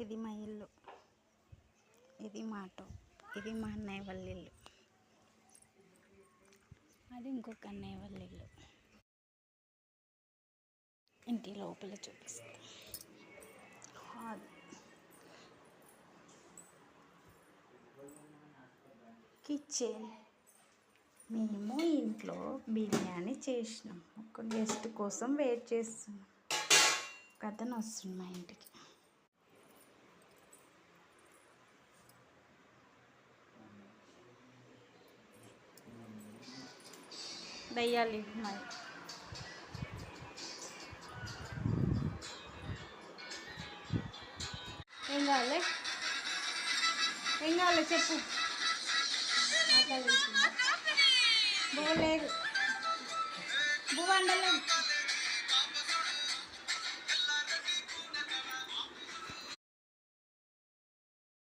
ఇది మా ఇల్లు, ఇది మా ఆటో, ఇది మా అన్నయ్య వాళ్ళ ఇల్లు, అది ఇంకొక అన్నయ్య వాళ్ళ ఇల్లు. ఇంటి లోపల చూపిస్తాం. Hall, kitchen. మేము ఇంట్లో బిర్యానీ చేసినాం. ఒక గెస్ట్ కోసం వెయిట్ చేస్తున్నాం. కథను వస్తుంది మా ఇంటికి. దయ్యాలి మరి. ఏం కావాలి, ఏం కావాలి చెప్పు. బోలేదు, బువ్వ వండలేదు.